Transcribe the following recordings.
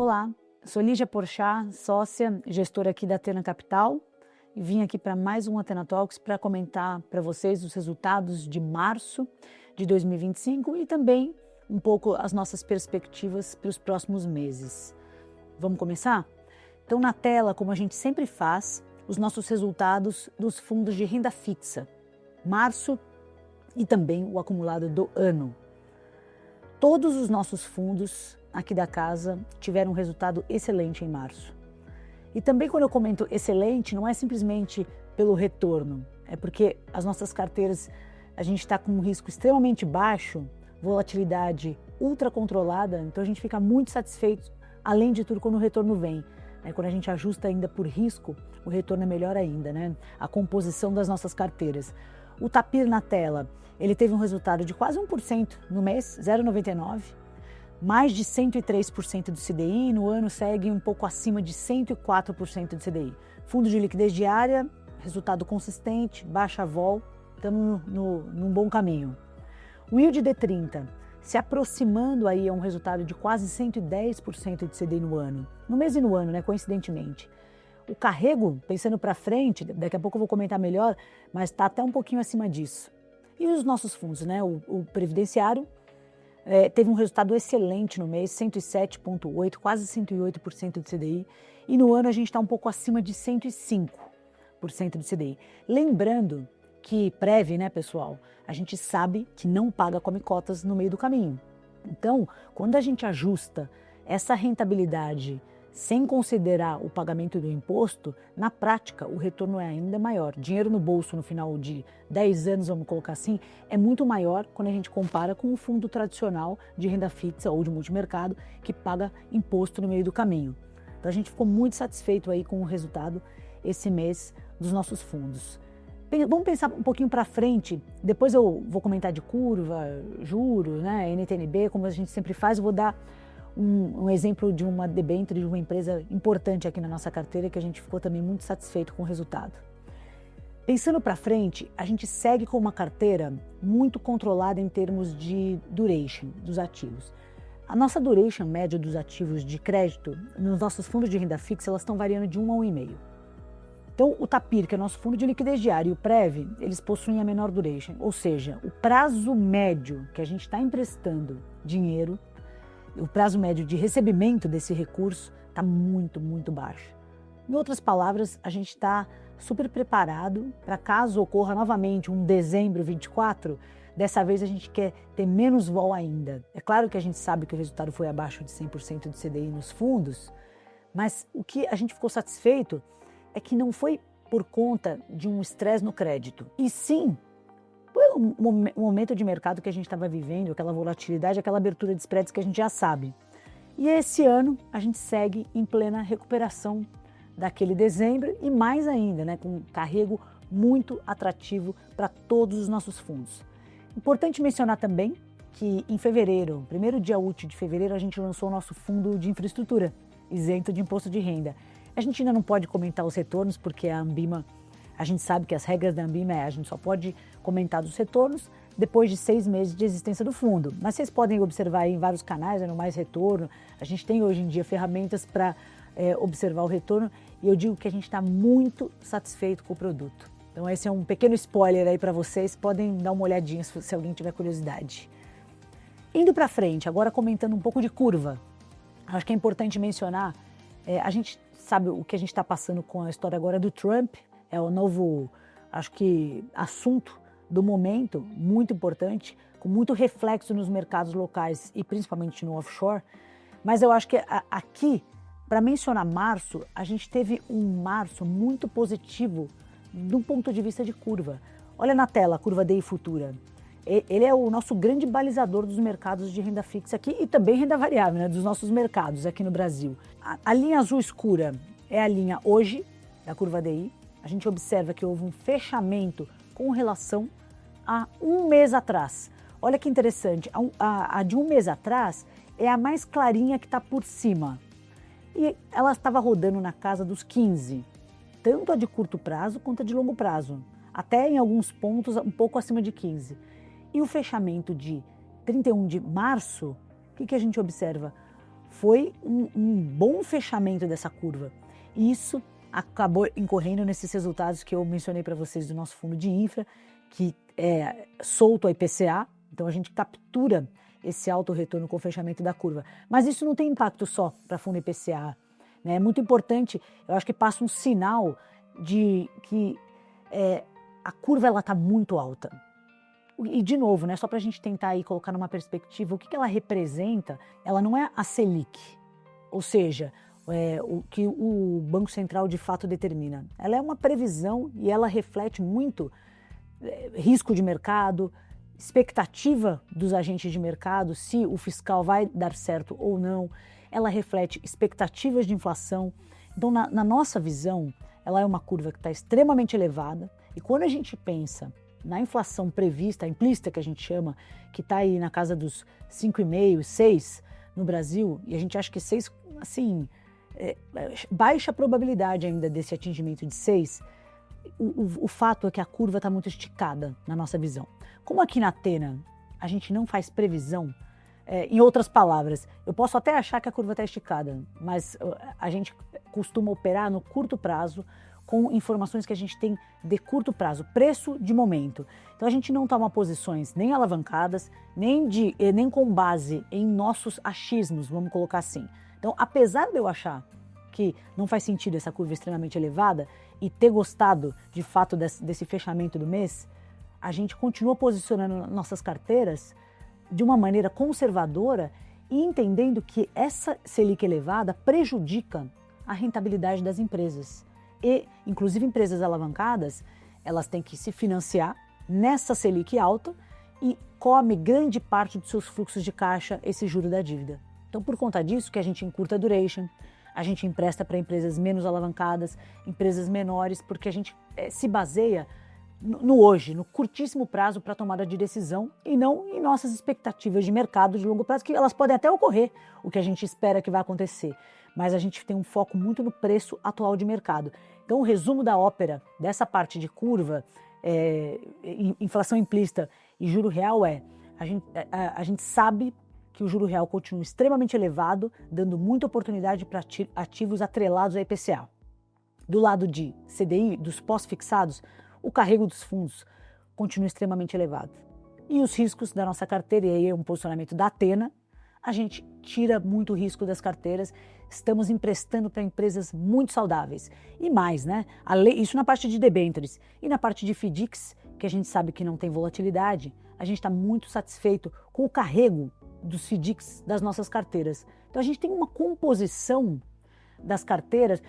Olá, sou Lígia Porchat, sócia e gestora aqui da Athena Capital e vim aqui para mais um Athena Talks para comentar para vocês os resultados de março de 2025 e também um pouco as nossas perspectivas para os próximos meses. Vamos começar? Então, na tela, como a gente sempre faz, os nossos resultados dos fundos de renda fixa, março e também o acumulado do ano. Todos os nossos fundos aqui da casa tiveram um resultado excelente em março. E também quando eu comento excelente, não é simplesmente pelo retorno, é porque as nossas carteiras, a gente está com um risco extremamente baixo, volatilidade ultra controlada, então a gente fica muito satisfeito, além de tudo, quando o retorno vem. Quando a gente ajusta ainda por risco, o retorno é melhor ainda, né? A composição das nossas carteiras. O Tapir na tela, ele teve um resultado de quase 1% no mês, 0,99%, mais de 103% do CDI, no ano segue um pouco acima de 104% do CDI. Fundo de liquidez diária, resultado consistente, baixa vol, estamos num bom caminho. O yield D30 se aproximando aí a um resultado de quase 110% de CDI no ano. No mês e no ano, né, coincidentemente. O carrego, pensando para frente, daqui a pouco eu vou comentar melhor, mas está até um pouquinho acima disso. E os nossos fundos, né, o previdenciário, teve um resultado excelente no mês, 107,8%, quase 108% de CDI. E no ano a gente está um pouco acima de 105% de CDI. Lembrando que Prev, né, pessoal, a gente sabe que não paga come cotas no meio do caminho. Então, quando a gente ajusta essa rentabilidade sem considerar o pagamento do imposto, na prática o retorno é ainda maior. Dinheiro no bolso no final de 10 anos, vamos colocar assim, é muito maior quando a gente compara com o fundo tradicional de renda fixa ou de multimercado que paga imposto no meio do caminho. Então a gente ficou muito satisfeito aí com o resultado esse mês dos nossos fundos. Vamos pensar um pouquinho para frente, depois eu vou comentar de curva, juros, né, NTNB, como a gente sempre faz, eu vou dar um exemplo de uma debênture de uma empresa importante aqui na nossa carteira que a gente ficou também muito satisfeito com o resultado. Pensando para frente, a gente segue com uma carteira muito controlada em termos de duration dos ativos. A nossa duration média dos ativos de crédito nos nossos fundos de renda fixa, elas estão variando de 1 a 1,5. Então, o Tapir, que é o nosso fundo de liquidez diária, e o Prev, eles possuem a menor duration, ou seja, o prazo médio que a gente está emprestando dinheiro, o prazo médio de recebimento desse recurso está muito, muito baixo. Em outras palavras, a gente está super preparado para caso ocorra novamente um dezembro 24, dessa vez a gente quer ter menos vol ainda. É claro que a gente sabe que o resultado foi abaixo de 100% de CDI nos fundos, mas o que a gente ficou satisfeito é que não foi por conta de um estresse no crédito, e sim pelo momento de mercado que a gente estava vivendo, aquela volatilidade, aquela abertura de spreads que a gente já sabe. E esse ano a gente segue em plena recuperação daquele dezembro e mais ainda, né, com um carrego muito atrativo para todos os nossos fundos. Importante mencionar também que em fevereiro, primeiro dia útil de fevereiro, a gente lançou o nosso fundo de infraestrutura, isento de imposto de renda. A gente ainda não pode comentar os retornos porque a Ambima, a gente sabe que as regras da Ambima a gente só pode comentar dos retornos depois de 6 meses de existência do fundo. Mas vocês podem observar aí em vários canais, no Mais Retorno, a gente tem hoje em dia ferramentas para observar o retorno e eu digo que a gente está muito satisfeito com o produto. Então esse é um pequeno spoiler aí para vocês, podem dar uma olhadinha se alguém tiver curiosidade. Indo para frente, agora comentando um pouco de curva, acho que é importante mencionar, a gente sabe o que a gente está passando com a história agora do Trump, é o novo, acho que, assunto do momento, muito importante, com muito reflexo nos mercados locais e principalmente no offshore. Mas eu acho que aqui, para mencionar março, a gente teve um março muito positivo do ponto de vista de curva. Olha na tela a curva DI futura. Ele é o nosso grande balizador dos mercados de renda fixa aqui e também renda variável, né, dos nossos mercados aqui no Brasil. A linha azul escura é a linha hoje da curva DI. A gente observa que houve um fechamento com relação a um mês atrás. Olha que interessante, a de um mês atrás é a mais clarinha que está por cima. E ela estava rodando na casa dos 15, tanto a de curto prazo quanto a de longo prazo. Até em alguns pontos um pouco acima de 15. E o fechamento de 31 de março, o que a gente observa? foi um bom fechamento dessa curva. Isso acabou incorrendo nesses resultados que eu mencionei para vocês do nosso fundo de infra, que é solto a IPCA, então a gente captura esse alto retorno com o fechamento da curva. Mas isso não tem impacto só para fundo IPCA, né? É muito importante, eu acho que passa um sinal de que a curva está muito alta. E, de novo, né, só para a gente tentar aí colocar numa perspectiva, o que ela representa, ela não é a Selic, ou seja, o que o Banco Central de fato determina. Ela é uma previsão e ela reflete muito risco de mercado, expectativa dos agentes de mercado, se o fiscal vai dar certo ou não. Ela reflete expectativas de inflação. Então, na nossa visão, ela é uma curva que está extremamente elevada. E quando a gente pensa na inflação prevista, a implícita que a gente chama, que está aí na casa dos 5,5%, 6% no Brasil, e a gente acha que 6%, assim, baixa probabilidade ainda desse atingimento de 6%, o fato é que a curva está muito esticada na nossa visão. Como aqui na Athena a gente não faz previsão, em outras palavras, eu posso até achar que a curva está esticada, mas a gente costuma operar no curto prazo, com informações que a gente tem de curto prazo, preço de momento. Então a gente não toma posições nem alavancadas, nem com base em nossos achismos, vamos colocar assim. Então, apesar de eu achar que não faz sentido essa curva extremamente elevada e ter gostado de fato desse fechamento do mês, a gente continua posicionando nossas carteiras de uma maneira conservadora e entendendo que essa Selic elevada prejudica a rentabilidade das empresas. E, inclusive, empresas alavancadas, elas têm que se financiar nessa Selic alta e come grande parte dos seus fluxos de caixa esse juro da dívida. Então, por conta disso, que a gente encurta a duration, a gente empresta para empresas menos alavancadas, empresas menores, porque a gente se baseia no hoje, no curtíssimo prazo para tomada de decisão e não em nossas expectativas de mercado de longo prazo, que elas podem até ocorrer, o que a gente espera que vai acontecer. Mas a gente tem um foco muito no preço atual de mercado. Então, o resumo da ópera dessa parte de curva, inflação implícita e juro real a gente sabe que o juro real continua extremamente elevado, dando muita oportunidade para ativos atrelados à IPCA. Do lado de CDI, dos pós-fixados, o carrego dos fundos continua extremamente elevado. E os riscos da nossa carteira, e aí é um posicionamento da Athena, a gente tira muito risco das carteiras, estamos emprestando para empresas muito saudáveis. E mais, né? Isso na parte de debêntures. E na parte de FDICs, que a gente sabe que não tem volatilidade, a gente está muito satisfeito com o carrego dos FDICs das nossas carteiras. Então a gente tem uma composição das carteiras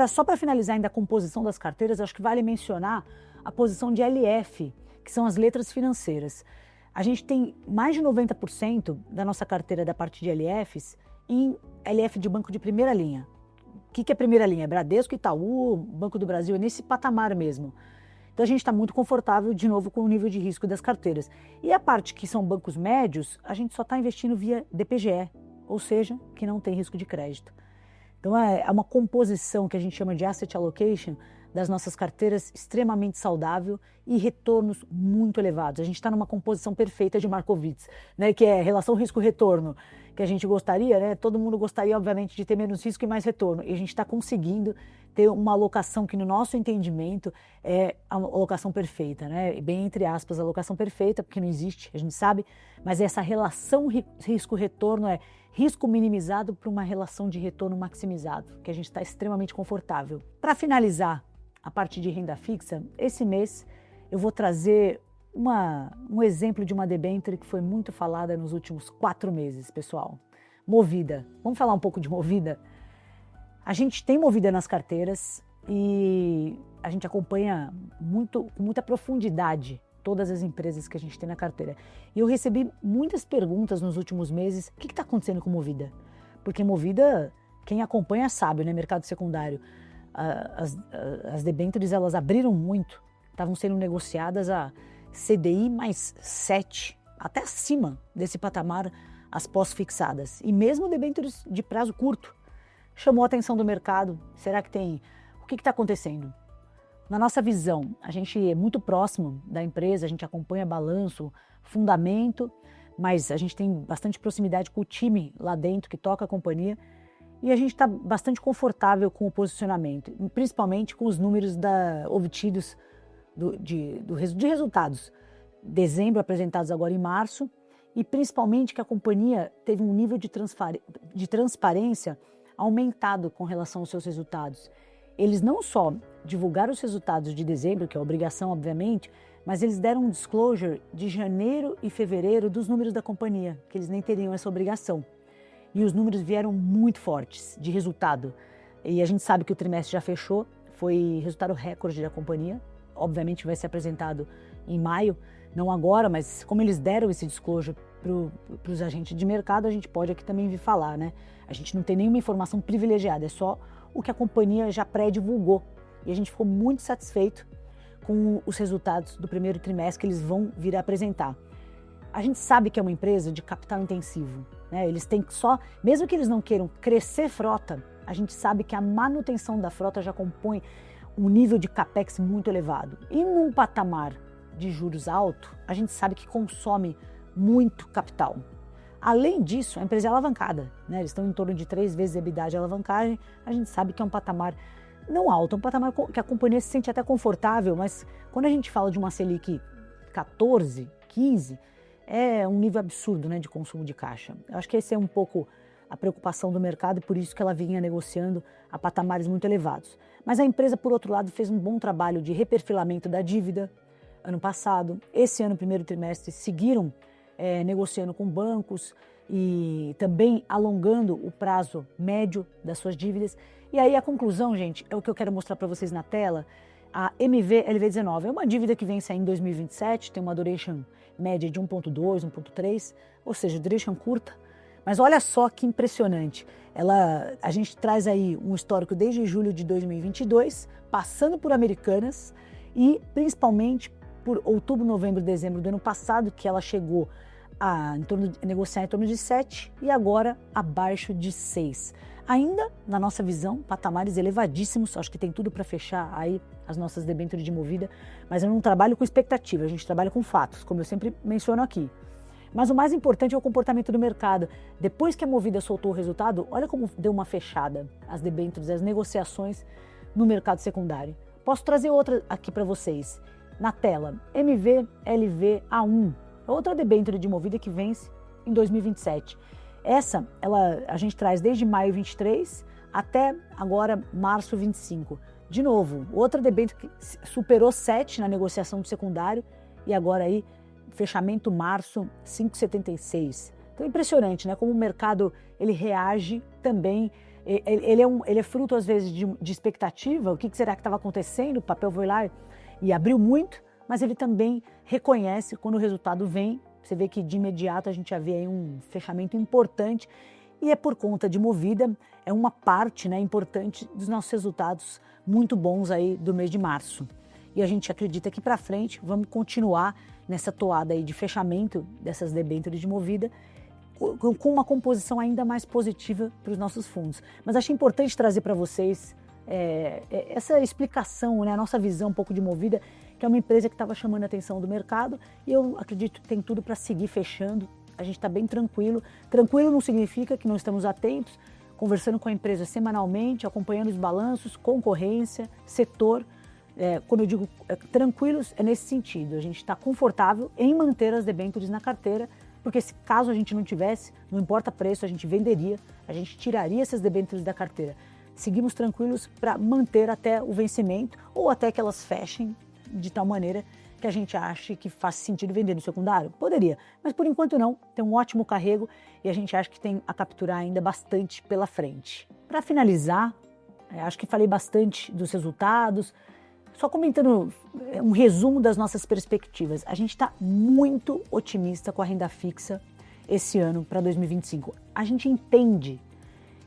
só para finalizar ainda a composição das carteiras, acho que vale mencionar a posição de LF, que são as letras financeiras. A gente tem mais de 90% da nossa carteira da parte de LFs em LF de banco de primeira linha. O que é primeira linha? Bradesco, Itaú, Banco do Brasil, é nesse patamar mesmo. Então a gente está muito confortável, de novo, com o nível de risco das carteiras. E a parte que são bancos médios, a gente só está investindo via DPGE, ou seja, que não tem risco de crédito. Então é uma composição que a gente chama de asset allocation das nossas carteiras extremamente saudável e retornos muito elevados. A gente está numa composição perfeita de Markowitz, né, que é relação risco-retorno, que a gente gostaria, né? Todo mundo gostaria, obviamente, de ter menos risco e mais retorno. E a gente está conseguindo ter uma alocação que, no nosso entendimento, é a alocação perfeita, né? Bem entre aspas, a alocação perfeita, porque não existe, a gente sabe, mas essa relação risco-retorno é risco minimizado para uma relação de retorno maximizado, que a gente está extremamente confortável. Para finalizar a parte de renda fixa, esse mês eu vou trazer um exemplo de uma debênture que foi muito falada nos últimos 4 meses, pessoal. Movida. Vamos falar um pouco de Movida? A gente tem Movida nas carteiras e a gente acompanha com muita profundidade todas as empresas que a gente tem na carteira. E eu recebi muitas perguntas nos últimos meses, o que está acontecendo com Movida? Porque Movida, quem acompanha sabe, né, mercado secundário, as debêntures elas abriram muito, estavam sendo negociadas a CDI mais 7, até acima desse patamar as pós-fixadas. E mesmo debêntures de prazo curto, chamou a atenção do mercado. Será que tem... O que está acontecendo? Na nossa visão, a gente é muito próximo da empresa, a gente acompanha balanço, fundamento, mas a gente tem bastante proximidade com o time lá dentro que toca a companhia e a gente está bastante confortável com o posicionamento, principalmente com os números obtidos de resultados. Dezembro apresentados agora em março e principalmente que a companhia teve um nível de transparência aumentado com relação aos seus resultados. Eles não só divulgaram os resultados de dezembro, que é obrigação obviamente, mas eles deram um disclosure de janeiro e fevereiro dos números da companhia, que eles nem teriam essa obrigação. E os números vieram muito fortes de resultado. E a gente sabe que o trimestre já fechou, foi resultado recorde da companhia. Obviamente vai ser apresentado em maio, não agora, mas como eles deram esse disclosure para os agentes de mercado, a gente pode aqui também vir falar, né? A gente não tem nenhuma informação privilegiada, é só o que a companhia já pré-divulgou. E a gente ficou muito satisfeito com os resultados do primeiro trimestre que eles vão vir a apresentar. A gente sabe que é uma empresa de capital intensivo, né? Eles têm só, mesmo que eles não queiram crescer frota, a gente sabe que a manutenção da frota já compõe um nível de capex muito elevado. E num patamar de juros alto, a gente sabe que consome muito capital. Além disso, a empresa é alavancada, né? Eles estão em torno de 3 vezes a EBITDA de alavancagem, a gente sabe que é um patamar não alto, é um patamar que a companhia se sente até confortável, mas quando a gente fala de uma Selic 14, 15, é um nível absurdo, né, de consumo de caixa. Eu acho que esse é um pouco a preocupação do mercado e por isso que ela vinha negociando a patamares muito elevados. Mas a empresa, por outro lado, fez um bom trabalho de reperfilamento da dívida ano passado. Esse ano, primeiro trimestre, seguiram negociando com bancos e também alongando o prazo médio das suas dívidas. E aí a conclusão, gente, é o que eu quero mostrar para vocês na tela. A MV-LV19 é uma dívida que vence aí em 2027, tem uma duration média de 1.2, 1.3, ou seja, duration curta. Mas olha só que impressionante. A gente traz aí um histórico desde julho de 2022, passando por Americanas e principalmente por outubro, novembro, dezembro do ano passado, que ela chegou a negociar em torno de 7 e agora abaixo de 6. Ainda, na nossa visão, patamares elevadíssimos, acho que tem tudo para fechar aí as nossas debêntures de Movida, mas eu não trabalho com expectativa, a gente trabalha com fatos, como eu sempre menciono aqui. Mas o mais importante é o comportamento do mercado. Depois que a Movida soltou o resultado, olha como deu uma fechada as debêntures, as negociações no mercado secundário. Posso trazer outra aqui para vocês. Na tela, MV-LV-A1, outra debênture de Movida que vence em 2027. Essa, a gente traz desde maio 23 até agora março 25. De novo, outra debênture que superou 7 na negociação do secundário e agora aí, fechamento março 5,76. Então é impressionante, né? Como o mercado ele reage também. Ele é fruto às vezes de expectativa, o que será que estava acontecendo, o papel foi lá e abriu muito, mas ele também reconhece quando o resultado vem. Você vê que de imediato a gente já vê aí um fechamento importante e é por conta de Movida, é uma parte, né, importante dos nossos resultados muito bons aí do mês de março. E a gente acredita que para frente vamos continuar nessa toada aí de fechamento dessas debêntures de Movida com uma composição ainda mais positiva para os nossos fundos. Mas achei importante trazer para vocês essa explicação, né, a nossa visão um pouco de Movida, que é uma empresa que estava chamando a atenção do mercado e eu acredito que tem tudo para seguir fechando. A gente está bem tranquilo. Tranquilo não significa que não estamos atentos, conversando com a empresa semanalmente, acompanhando os balanços, concorrência, setor. Quando eu digo tranquilos, é nesse sentido. A gente está confortável em manter as debêntures na carteira, porque se caso a gente não tivesse, não importa preço, a gente venderia, a gente tiraria essas debêntures da carteira. Seguimos tranquilos para manter até o vencimento ou até que elas fechem de tal maneira que a gente ache que faz sentido vender no secundário? Poderia, mas por enquanto não, tem um ótimo carrego e a gente acha que tem a capturar ainda bastante pela frente. Para finalizar, acho que falei bastante dos resultados, só comentando um resumo das nossas perspectivas. A gente está muito otimista com a renda fixa esse ano para 2025. A gente entende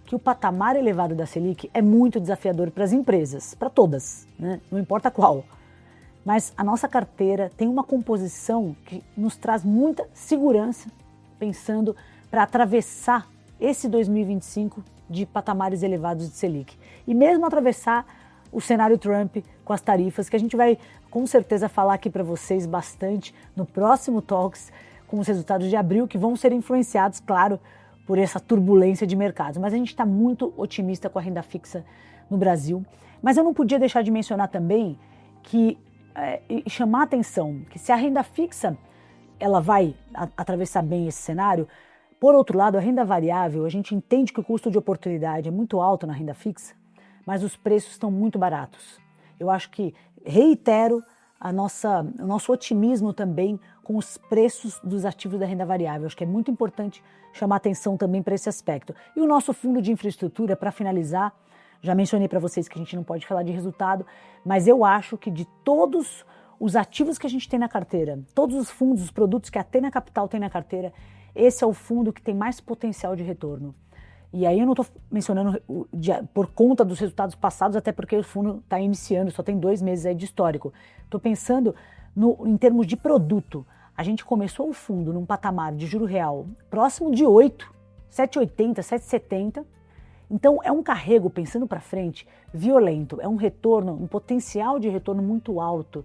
que o patamar elevado da Selic é muito desafiador para as empresas, para todas, né? Não importa qual. Mas a nossa carteira tem uma composição que nos traz muita segurança, pensando para atravessar esse 2025 de patamares elevados de Selic. E mesmo atravessar o cenário Trump com as tarifas, que a gente vai com certeza falar aqui para vocês bastante no próximo Talks, com os resultados de abril, que vão ser influenciados, claro, por essa turbulência de mercados. Mas a gente está muito otimista com a renda fixa no Brasil. Mas eu não podia deixar de mencionar também que, e chamar a atenção, que se a renda fixa ela vai atravessar bem esse cenário, por outro lado, a renda variável, a gente entende que o custo de oportunidade é muito alto na renda fixa, mas os preços estão muito baratos. Eu acho que, reitero, o nosso otimismo também com os preços dos ativos da renda variável. Acho que é muito importante chamar atenção também para esse aspecto. E o nosso fundo de infraestrutura, para finalizar, já mencionei para vocês que a gente não pode falar de resultado, mas eu acho que de todos os ativos que a gente tem na carteira, todos os fundos, os produtos que a Athena Capital tem na carteira, esse é o fundo que tem mais potencial de retorno. E aí eu não estou mencionando por conta dos resultados passados, até porque o fundo está iniciando, só tem 2 meses aí de histórico. Estou pensando em termos de produto. A gente começou o fundo num patamar de juro real próximo de 8, 7,80, 7,70. Então é um carrego, pensando para frente, violento. É um retorno, um potencial de retorno muito alto.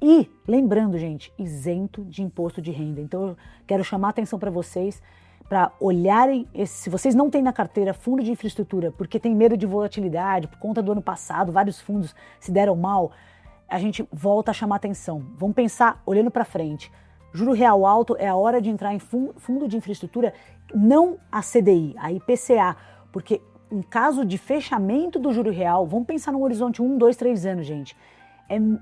E, lembrando, gente, isento de imposto de renda. Então eu quero chamar a atenção para vocês, para olharem, se vocês não têm na carteira fundo de infraestrutura, porque tem medo de volatilidade, por conta do ano passado, vários fundos se deram mal, a gente volta a chamar atenção. Vamos pensar olhando para frente. Juro real alto é a hora de entrar em fundo de infraestrutura, não a CDI, a IPCA, porque em caso de fechamento do juro real, vamos pensar num horizonte 1, 2, 3 anos, gente.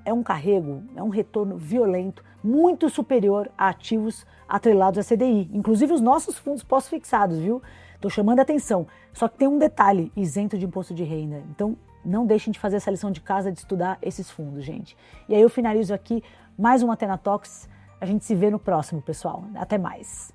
É um carrego, é um retorno violento, muito superior a ativos atrelados à CDI. Inclusive os nossos fundos pós-fixados, viu? Estou chamando a atenção. Só que tem um detalhe, isento de imposto de renda. Então, não deixem de fazer essa lição de casa, de estudar esses fundos, gente. E aí eu finalizo aqui mais um Athena Talks. A gente se vê no próximo, pessoal. Até mais.